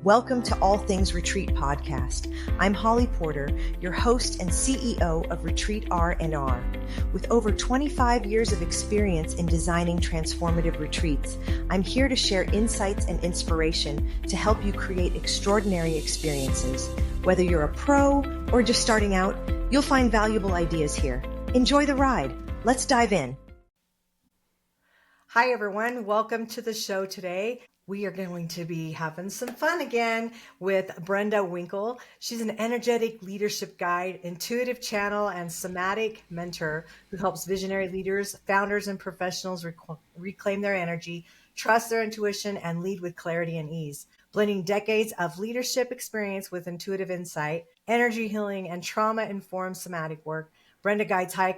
Welcome to All Things Retreat Podcast. I'm Holly Porter, your host and CEO of Retreat R&R. With over 25 years of experience in designing transformative retreats, I'm here to share insights and inspiration to help you create extraordinary experiences. Whether you're a pro or just starting out, you'll find valuable ideas here. Enjoy the ride. Let's dive in. Hi, everyone. Welcome to the show today. We are going to be having some fun again with Brenda Winkle. She's an energetic leadership guide, intuitive channel, and somatic mentor who helps visionary leaders, founders, and professionals reclaim their energy, trust their intuition, and lead with clarity and ease. Blending decades of leadership experience with intuitive insight, energy healing, and trauma-informed somatic work, Brenda guides high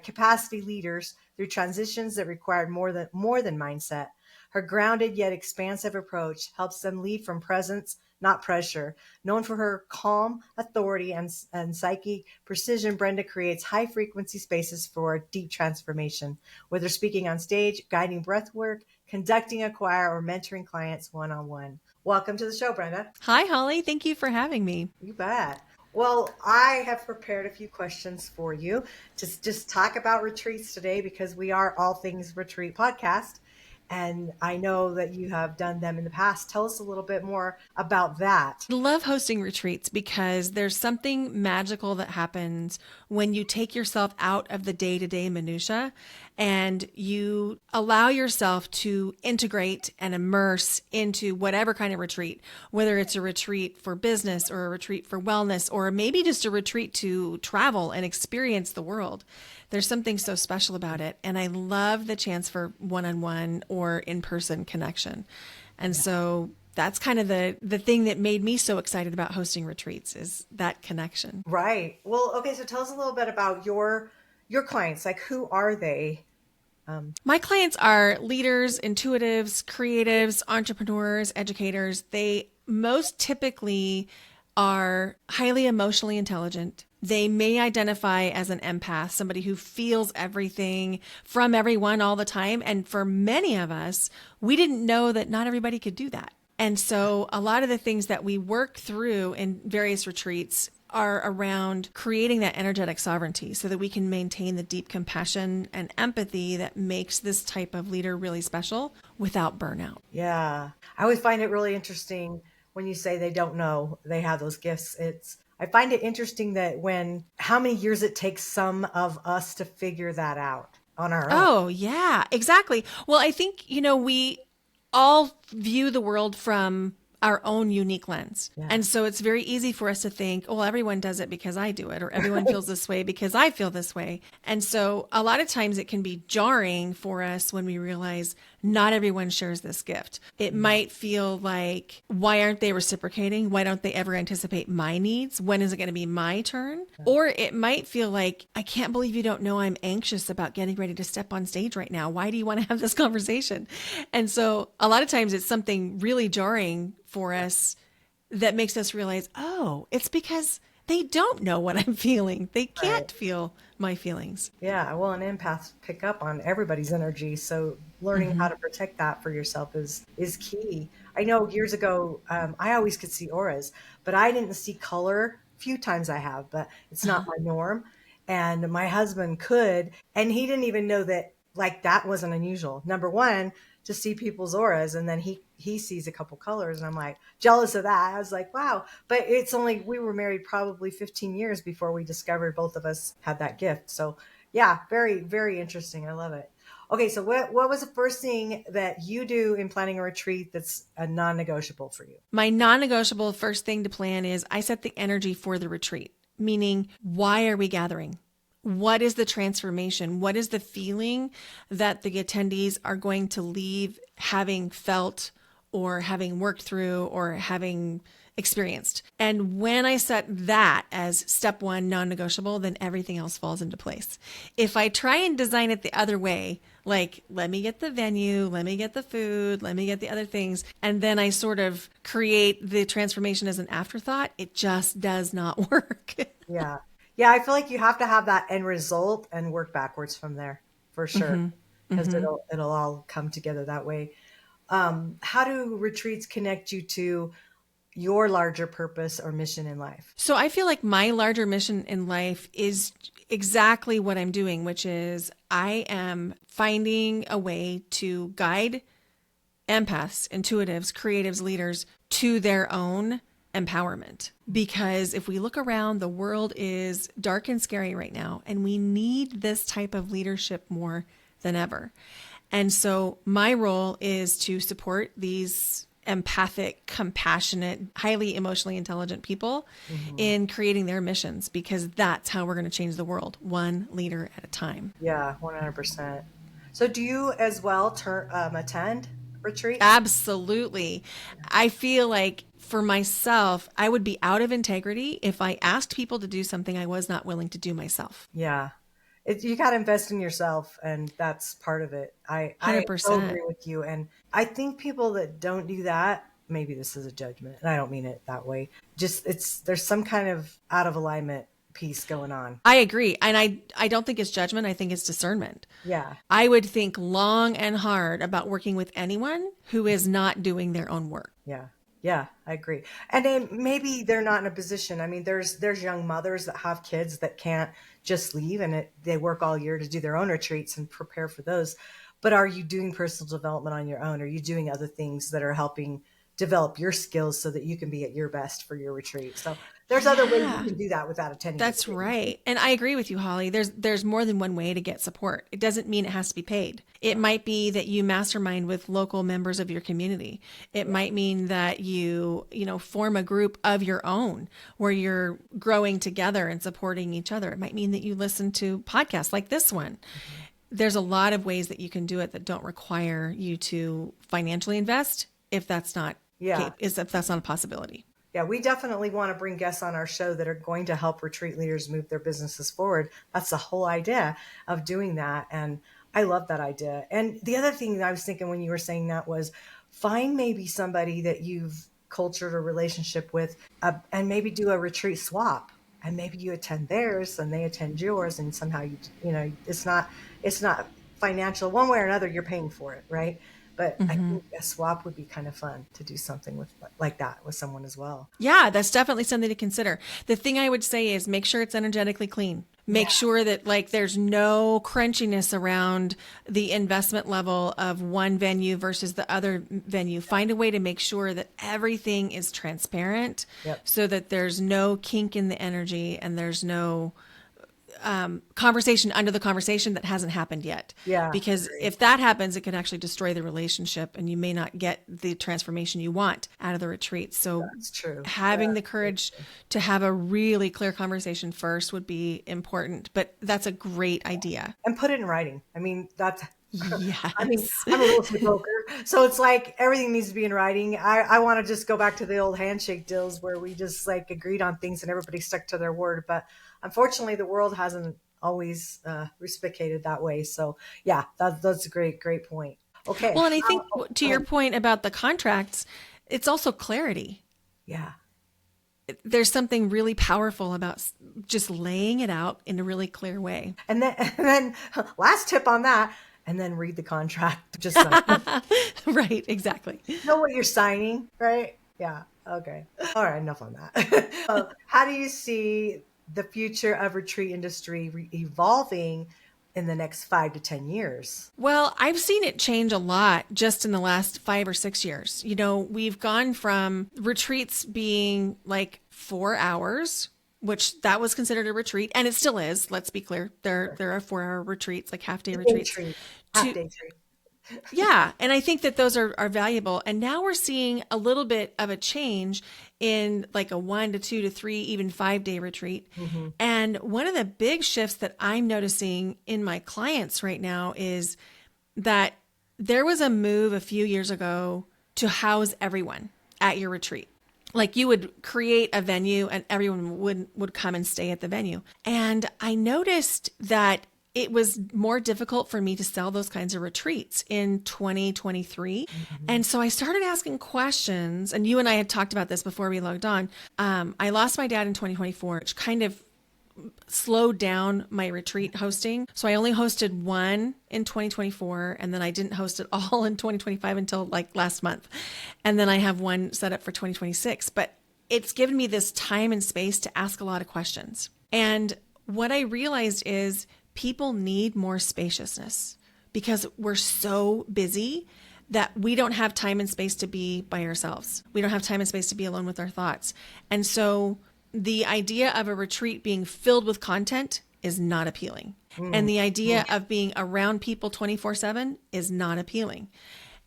capacity leaders through transitions that require more than mindset. Her grounded yet expansive approach helps them lead from presence, not pressure. Known for her calm authority and psychic precision, Brenda creates high-frequency spaces for deep transformation. Whether speaking on stage, guiding breath work, conducting a choir, or mentoring clients one-on-one. Welcome to the show, Brenda. Hi, Holly. Thank you for having me. You bet. Well, I have prepared a few questions for you to just talk about retreats today because we are All Things Retreat Podcast. And I know that you have done them in the past. Tell us a little bit more about that. I love hosting retreats because there's something magical that happens when you take yourself out of the day-to-day minutia and you allow yourself to integrate and immerse into whatever kind of retreat, whether it's a retreat for business or a retreat for wellness, or maybe just a retreat to travel and experience the world. There's something so special about it. And I love the chance for one-on-one or in-person connection. And so that's kind of the thing that made me so excited about hosting retreats is that connection. Right. Well, okay. So tell us a little bit about your clients. Like, who are they? My clients are leaders, intuitives, creatives, entrepreneurs, educators. They most typically are highly emotionally intelligent. They may identify as an empath, somebody who feels everything from everyone all the time. And for many of us, we didn't know that not everybody could do that. And so a lot of the things that we work through in various retreats are around creating that energetic sovereignty so that we can maintain the deep compassion and empathy that makes this type of leader really special without burnout. Yeah. I always find it really interesting when you say they don't know they have those gifts. I find it interesting that how many years it takes some of us to figure that out on our own. Oh, yeah, exactly. Well, I think, we all view the world from our own unique lens. Yeah. And so it's very easy for us to think, oh, well, everyone does it because I do it, or everyone feels this way because I feel this way. And so a lot of times it can be jarring for us when we realize not everyone shares this gift. It might feel like, why aren't they reciprocating? Why don't they ever anticipate my needs? When is it going to be my turn? Yeah. Or it might feel like, I can't believe you don't know I'm anxious about getting ready to step on stage right now. Why do you want to have this conversation? And so a lot of times it's something really jarring for us that makes us realize, oh, it's because they don't know what I'm feeling. They can't feel my feelings. Yeah, well, and empaths pick up on everybody's energy. So learning how to protect that for yourself is key. I know years ago, I always could see auras, but I didn't see color. A few times I have, but it's not my norm. And my husband could, and he didn't even know that that wasn't unusual. Number one, to see people's auras, and then he sees a couple colors, and I'm like jealous of that. I was like, wow. But we were married probably 15 years before we discovered both of us had that gift. So yeah, very, very interesting. I love it. Okay, so what was the first thing that you do in planning a retreat that's a non-negotiable for you? My non-negotiable first thing to plan is I set the energy for the retreat, meaning why are we gathering? What is the transformation? What is the feeling that the attendees are going to leave having felt or having worked through or having experienced? And when I set that as step one, non-negotiable, then everything else falls into place. If I try and design it the other way, like, let me get the venue, let me get the food, let me get the other things, and then I sort of create the transformation as an afterthought, it just does not work. Yeah. Yeah, I feel like you have to have that end result and work backwards from there for sure, because it'll all come together that way. How do retreats connect you to your larger purpose or mission in life? So I feel like my larger mission in life is exactly what I'm doing, which is I am finding a way to guide empaths, intuitives, creatives, leaders to their own empowerment. Because if we look around, the world is dark and scary right now, and we need this type of leadership more than ever. And so my role is to support these empathic, compassionate, highly emotionally intelligent people in creating their missions, because that's how we're going to change the world, one leader at a time. Yeah, 100%. So do you as well attend retreats? Absolutely. I feel like for myself, I would be out of integrity if I asked people to do something I was not willing to do myself. Yeah. You got to invest in yourself, and that's part of it. I so 100%. agree with you. And I think people that don't do that, maybe this is a judgment, and I don't mean it that way. Just there's some kind of out of alignment piece going on. I agree. And I don't think it's judgment. I think it's discernment. Yeah. I would think long and hard about working with anyone who is not doing their own work. Yeah. Yeah, I agree. And then maybe they're not in a position. I mean, there's young mothers that have kids that can't just leave, and they work all year to do their own retreats and prepare for those. But are you doing personal development on your own? Are you doing other things that are helping develop your skills so that you can be at your best for your retreat? So there's other ways you can do that without attending. That's right. And I agree with you, Holly. There's more than one way to get support. It doesn't mean it has to be paid. It might be that you mastermind with local members of your community. It might mean that you form a group of your own where you're growing together and supporting each other. It might mean that you listen to podcasts like this one. There's a lot of ways that you can do it that don't require you to financially invest if that's not if that's not a possibility. Yeah, we definitely want to bring guests on our show that are going to help retreat leaders move their businesses forward. That's the whole idea of doing that. And I love that idea. And the other thing that I was thinking when you were saying that was find maybe somebody that you've cultured a relationship with and maybe do a retreat swap. And maybe you attend theirs and they attend yours, and somehow it's not financial one way or another. You're paying for it, right? But I think a swap would be kind of fun to do something like that with someone as well. Yeah, that's definitely something to consider. The thing I would say is make sure it's energetically clean. Make sure that there's no crunchiness around the investment level of one venue versus the other venue. Find a way to make sure that everything is transparent so that there's no kink in the energy and there's no conversation under the conversation that hasn't happened yet. Yeah. Because if that happens, it can actually destroy the relationship and you may not get the transformation you want out of the retreat. So that's true. Having the courage to have a really clear conversation first would be important, but that's a great idea. And put it in writing. I mean, that's, yes. I mean, I'm a real estate broker, so it's like everything needs to be in writing. I want to just go back to the old handshake deals where we just agreed on things and everybody stuck to their word. But unfortunately, the world hasn't always reciprocated that way. So yeah, that's a great point. Okay. Well, and I think to your point about the contracts, it's also clarity. Yeah. There's something really powerful about just laying it out in a really clear way. And then last tip on that, and then read the contract. Just right, exactly. Know what you're signing, right? Yeah. Okay. All right. Enough on that. How do you see the future of retreat industry evolving in the next 5 to 10 years? Well, I've seen it change a lot just in the last 5 or 6 years. We've gone from retreats being 4 hours, which that was considered a retreat, and it still is. Let's be clear. There are 4-hour retreats, half-day retreats. Half-day retreat. Yeah. And I think that those are valuable. And now we're seeing a little bit of a change in a 1 to 2 to 3, even 5-day retreat. Mm-hmm. And one of the big shifts that I'm noticing in my clients right now is that there was a move a few years ago to house everyone at your retreat. You would create a venue and everyone would come and stay at the venue. And I noticed that it was more difficult for me to sell those kinds of retreats in 2023. Mm-hmm. And so I started asking questions, and you and I had talked about this before we logged on. I lost my dad in 2024, which kind of slowed down my retreat hosting. So I only hosted one in 2024, and then I didn't host it all in 2025 until like last month. And then I have one set up for 2026. But it's given me this time and space to ask a lot of questions. And what I realized is people need more spaciousness because we're so busy that we don't have time and space to be by ourselves. We don't have time and space to be alone with our thoughts. And so the idea of a retreat being filled with content is not appealing. And the idea of being around people 24/7 is not appealing.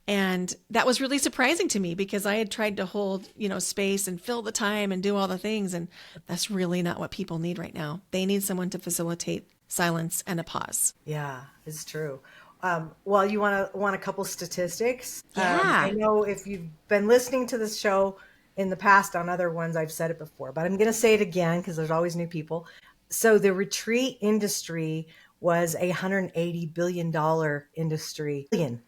And that was really surprising to me because I had tried to hold, space and fill the time and do all the things. And that's really not what people need right now. They need someone to facilitate silence and a pause. Yeah, it's true. Well, you want a couple statistics? Yeah. I know if you've been listening to this show in the past on other ones, I've said it before, but I'm going to say it again because there's always new people. So the retreat industry was a $180 billion industry in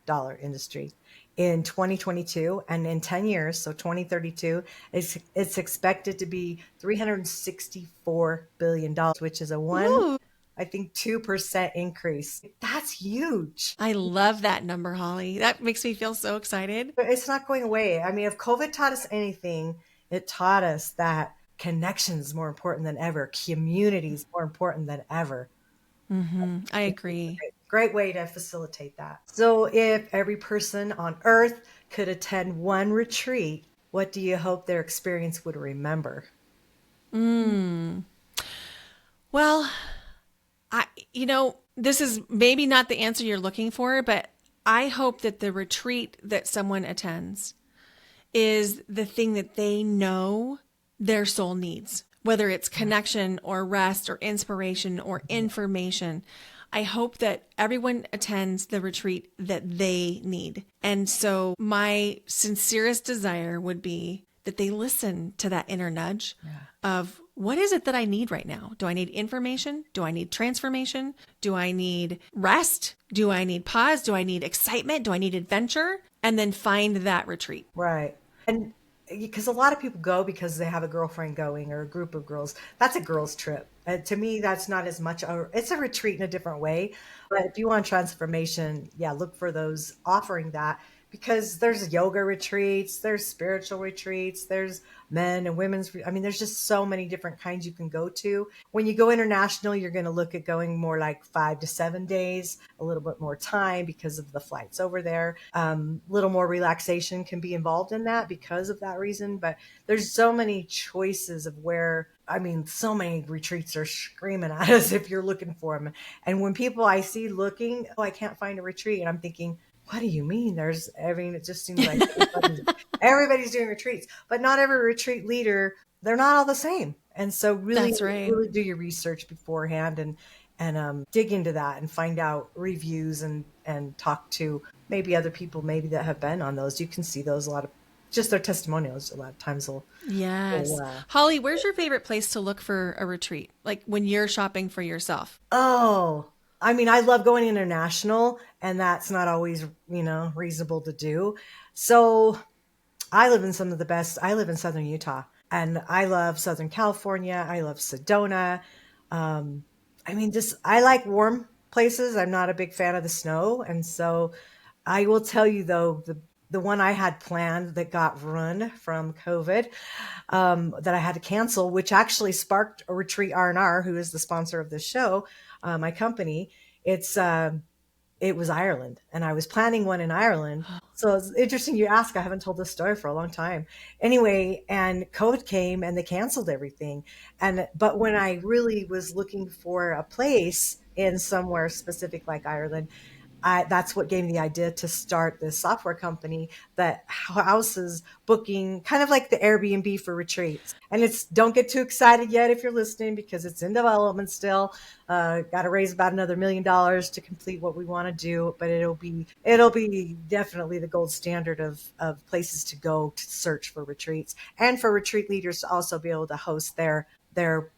2022, and in 10 years, so 2032, it's expected to be $364 billion, which is a Ooh. I think 2% increase. That's huge. I love that number, Holly. That makes me feel so excited. But it's not going away. I mean, if COVID taught us anything, it taught us that connection is more important than ever. Community is more important than ever. I agree. Great way to facilitate that. So if every person on earth could attend one retreat, what do you hope their experience would remember? Well, this is maybe not the answer you're looking for, but I hope that the retreat that someone attends is the thing that they know their soul needs, whether it's connection or rest or inspiration or information. I hope that everyone attends the retreat that they need. And so my sincerest desire would be that they listen to that inner nudge of what is it that I need right now? Do I need information? Do I need transformation? Do I need rest? Do I need pause? Do I need excitement? Do I need adventure? And then find that retreat. Right. And because a lot of people go because they have a girlfriend going or a group of girls. That's a girls' trip. To me, that's not as much. It's a retreat in a different way. But if you want transformation, look for those offering that. Because there's yoga retreats, there's spiritual retreats, there's men and women's. I mean, there's just so many different kinds you can go to. When you go international, you're going to look at going more like 5 to 7 days, a little bit more time because of the flights over there. Little more relaxation can be involved in that because of that reason. But there's so many choices of where. I mean, so many retreats are screaming at us if you're looking for them. And when people I see looking, I can't find a retreat, and I'm thinking, what do you mean? It just seems like everybody's doing retreats, but not every retreat leader, they're not all the same. And so really, That's right. really do your research beforehand and dig into that and find out reviews and talk to maybe other people maybe that have been on those. You can see those a lot of just their testimonials a lot of times Yes. Holly, where's your favorite place to look for a retreat? Like when you're shopping for yourself? Oh, I mean, I love going international, and that's not always, reasonable to do. So I live in I live in Southern Utah, and I love Southern California. I love Sedona. I like warm places. I'm not a big fan of the snow. And so I will tell you though, the one I had planned that got run from COVID, that I had to cancel, which actually sparked a Retreat R&R, who is the sponsor of this show, my company. It was Ireland, and I was planning one in Ireland. So it's interesting you ask. I haven't told this story for a long time. Anyway, and COVID came and they canceled everything. But when I really was looking for a place in somewhere specific like Ireland, that's what gave me the idea to start this software company that houses booking, kind of like the Airbnb for retreats. And don't get too excited yet if you're listening because it's in development still. Got to raise about another $1 million to complete what we want to do, but it'll be definitely the gold standard of places to go to search for retreats, and for retreat leaders to also be able to host their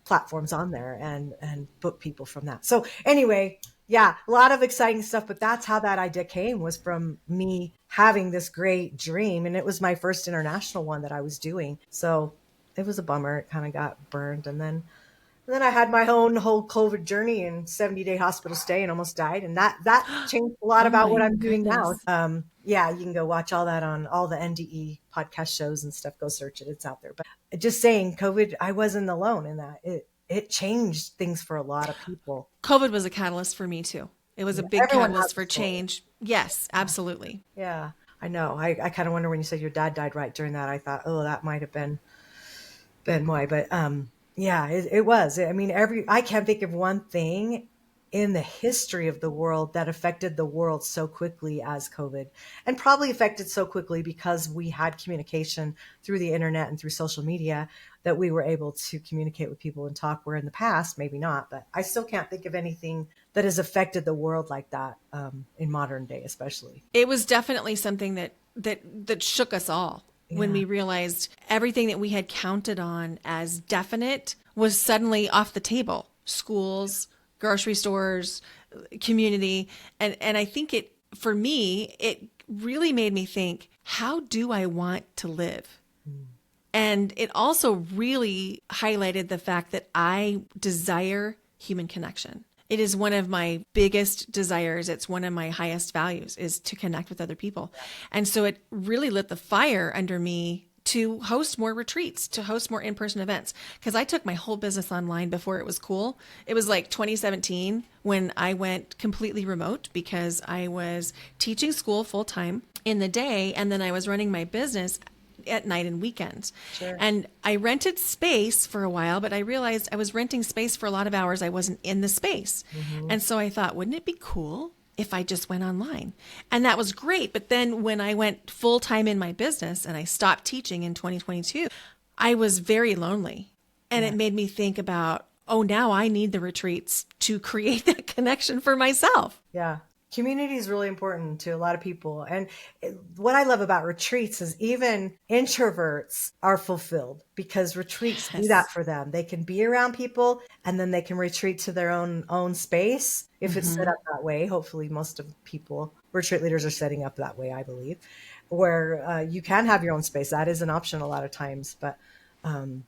platforms on there and book people from that. So anyway, a lot of exciting stuff, but that's how that idea came, was from me having this great dream. And it was my first international one that I was doing. So it was a bummer. It kind of got burned. And then And then I had my own whole COVID journey and 70-day hospital stay and almost died. And that changed a lot Oh about what my I'm doing now. goodness. Yeah, you can go watch all that on all the NDE podcast shows and stuff. Go search it. It's out there. But just saying COVID, I wasn't alone in that. It changed things for a lot of people. COVID was a catalyst for me too. It was a Yeah, big everyone has catalyst a for story. change. Yes, absolutely. Yeah, I know. I kind of wonder when you said your dad died right during that. I thought, oh, that might have been why. But yeah, it was. I mean, I can't think of one thing in the history of the world that affected the world so quickly as COVID, and probably affected so quickly because we had communication through the internet and through social media that we were able to communicate with people and talk. Where in the past, maybe not. But I still can't think of anything that has affected the world like that in modern day, especially. It was definitely something that shook us all when Yeah. we realized everything that we had counted on as definite was suddenly off the table. Schools, grocery stores, community, and I think it for me it really made me think, how do I want to live? And it also really highlighted the fact that I desire human connection. It is one of my biggest desires. It's one of my highest values is to connect with other people. And so it really lit the fire under me to host more retreats, to host more in-person events. Because I took my whole business online before it was cool. It was like 2017 when I went completely remote because I was teaching school full time in the day. And then I was running my business at night and weekends. Sure. And I rented space for a while, but I realized I was renting space for a lot of hours I wasn't in the space. Mm-hmm. And so I thought, wouldn't it be cool if I just went online? And that was great. But then when I went full time in my business and I stopped teaching in 2022, I was very lonely. And Yeah. it made me think about, oh, now I need the retreats to create that connection for myself. Yeah. Community is really important to a lot of people. And what I love about retreats is even introverts are fulfilled because retreats do that Yes. for them. They can be around people and then they can retreat to their own space if it's set Hmm. up that way. Hopefully, most of people, retreat leaders are setting up that way, I believe, where you can have your own space. That is an option a lot of times, but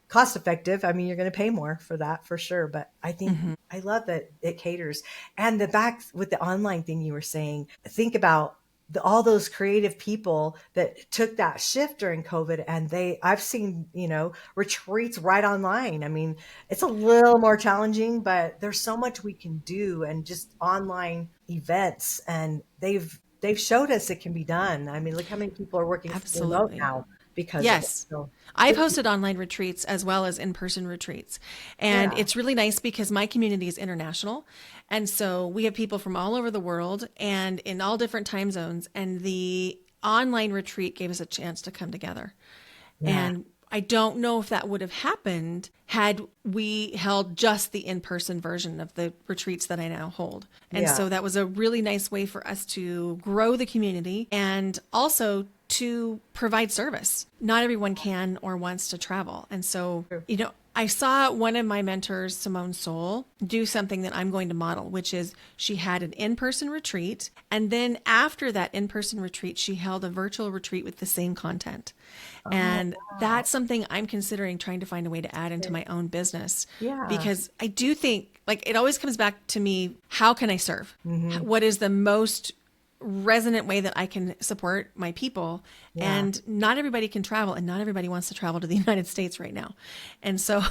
cost effective. I mean, you're going to pay more for that for sure. But I think I love that it caters. And the back with the online thing you were saying, think about all those creative people that took that shift during COVID. And I've seen, retreats right online. I mean, it's a little more challenging, but there's so much we can do and just online events. And they've showed us it can be done. I mean, look how many people are working remote Absolutely. now because of it. Yes. So I've good. hosted online retreats as well as in-person retreats. And Yeah. it's really nice because my community is international. And so we have people from all over the world and in all different time zones. And the online retreat gave us a chance to come together. Yeah. And I don't know if that would have happened had we held just the in-person version of the retreats that I now hold. And Yeah. so that was a really nice way for us to grow the community and also to provide service. Not everyone can or wants to travel. And so, True. I saw one of my mentors, Simone Soul, do something that I'm going to model, which is she had an in-person retreat. And then after that in-person retreat, she held a virtual retreat with the same content. Oh, And wow. that's something I'm considering trying to find a way to add into my own business Yeah. because I do think like it always comes back to me, how can I serve? Hmm. What is the most resonant way that I can support my people? Yeah. And not everybody can travel and not everybody wants to travel to the United States right now. And so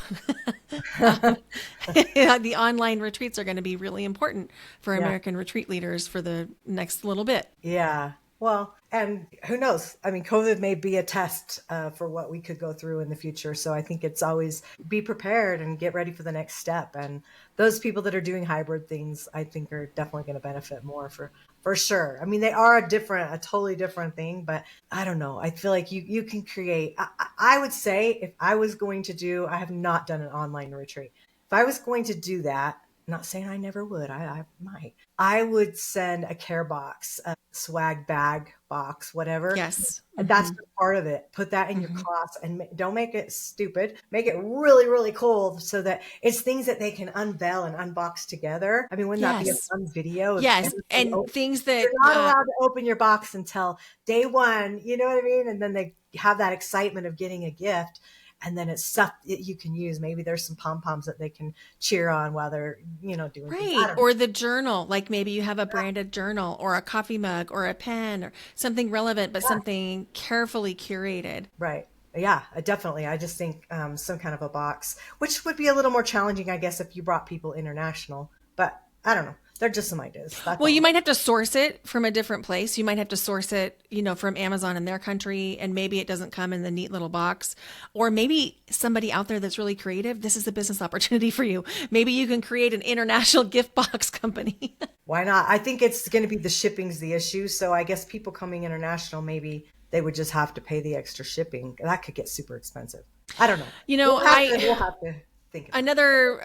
the online retreats are going to be really important for Yeah. American retreat leaders for the next little bit. Yeah. Well, and who knows? I mean, COVID may be a test for what we could go through in the future. So I think it's always be prepared and get ready for the next step. And those people that are doing hybrid things, I think, are definitely going to benefit more for sure. I mean, they are a totally different thing, but I don't know. I feel like you can create. I would say if I was going to I have not done an online retreat. If I was going to do that, not saying I never would, I might. I would send a care box, a swag bag box, whatever. Yes. That's Hmm. just part of it. Put that in your Hmm. class and don't make it stupid. Make it really, really cool so that it's things that they can unveil and unbox together. I mean, wouldn't that be a Yes. fun video if Yes. everybody And things that, you're not allowed to open your box until day one, you know what I mean? And then they have that excitement of getting a gift. and then it's stuff that you can use. Maybe there's some pom-poms that they can cheer on while they're, doing things. Right. Or the journal, like maybe you have a branded journal or a coffee mug or a pen or something relevant, but something carefully curated. Right. Yeah, definitely. I just think some kind of a box, which would be a little more challenging, I guess, if you brought people international. But I don't know. They're just some ideas. That's Well, all. you might have to source it from a different place. You might have to source it, from Amazon in their country, and maybe it doesn't come in the neat little box. Or maybe somebody out there that's really creative, this is a business opportunity for you. Maybe you can create an international gift box company. Why not? I think it's going to be the shipping's the issue. So I guess people coming international, maybe they would just have to pay the extra shipping. That could get super expensive. I don't know. We'll have to think about Another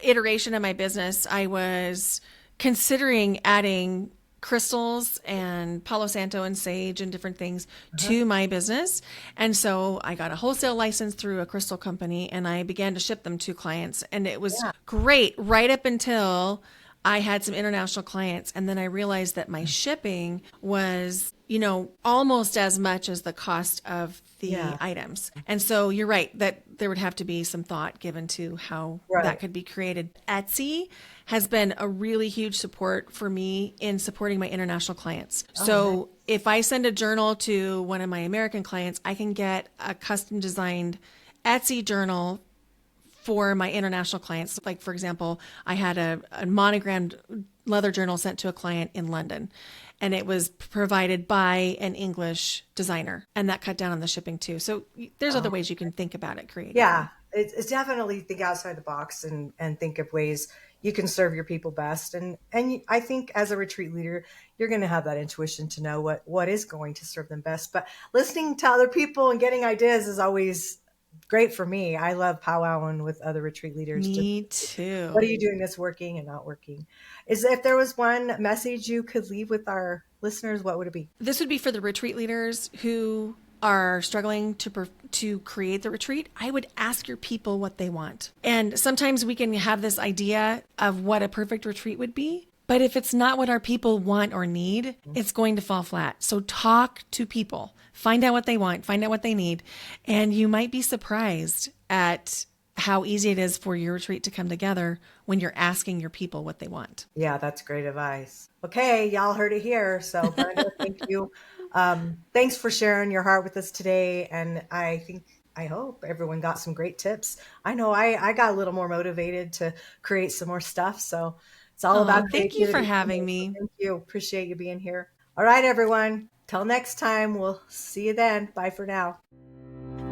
iteration of my business, I was considering adding crystals and Palo Santo and sage and different things to my business. And so I got a wholesale license through a crystal company and I began to ship them to clients. And it was great right up until I had some international clients. And then I realized that my shipping was, almost as much as the cost of the items. And so you're right that there would have to be some thought given to how that could be created. Etsy has been a really huge support for me in supporting my international clients. So if I send a journal to one of my American clients, I can get a custom designed Etsy journal for my international clients. Like, for example, I had a monogrammed leather journal sent to a client in London, and it was provided by an English designer, and that cut down on the shipping too. So there's other ways you can think about it creatively. Yeah, it's definitely think outside the box and think of ways you can serve your people best. And I think as a retreat leader, you're going to have that intuition to know what is going to serve them best. But listening to other people and getting ideas is always great for me. I love powwowing with other retreat leaders. Me too. What are you doing that's working and not working? If there was one message you could leave with our listeners, what would it be? This would be for the retreat leaders who are struggling to create the retreat. I would ask your people what they want. And sometimes we can have this idea of what a perfect retreat would be. But if it's not what our people want or need, it's going to fall flat. So talk to people, find out what they want, find out what they need. And you might be surprised at how easy it is for your retreat to come together when you're asking your people what they want. Yeah, that's great advice. Okay, y'all heard it here. So Brenda, thank you. Thanks for sharing your heart with us today. And I hope everyone got some great tips. I know I got a little more motivated to create some more stuff. So it's all about thank you for having me. Thank you. Appreciate you being here. All right, everyone. Till next time. We'll see you then. Bye for now.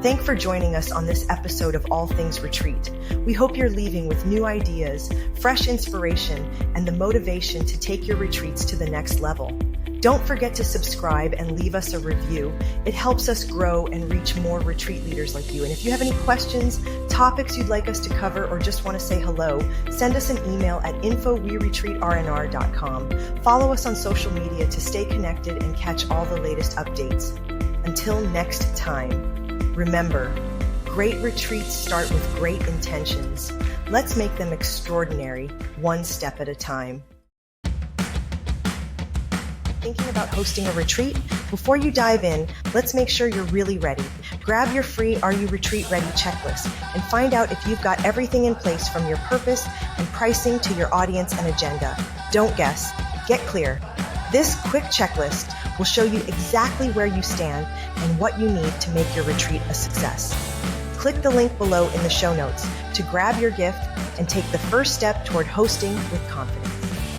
Thanks for joining us on this episode of All Things Retreat. We hope you're leaving with new ideas, fresh inspiration, and the motivation to take your retreats to the next level. Don't forget to subscribe and leave us a review. It helps us grow and reach more retreat leaders like you. And if you have any questions, topics you'd like us to cover, or just want to say hello, send us an email at info@weretreatrnr.com. Follow us on social media to stay connected and catch all the latest updates. Until next time, remember, great retreats start with great intentions. Let's make them extraordinary, one step at a time. Thinking about hosting a retreat? Before you dive in, let's make sure you're really ready. Grab your free Are You Retreat Ready checklist and find out if you've got everything in place from your purpose and pricing to your audience and agenda. Don't guess. Get clear. This quick checklist will show you exactly where you stand and what you need to make your retreat a success. Click the link below in the show notes to grab your gift and take the first step toward hosting with confidence.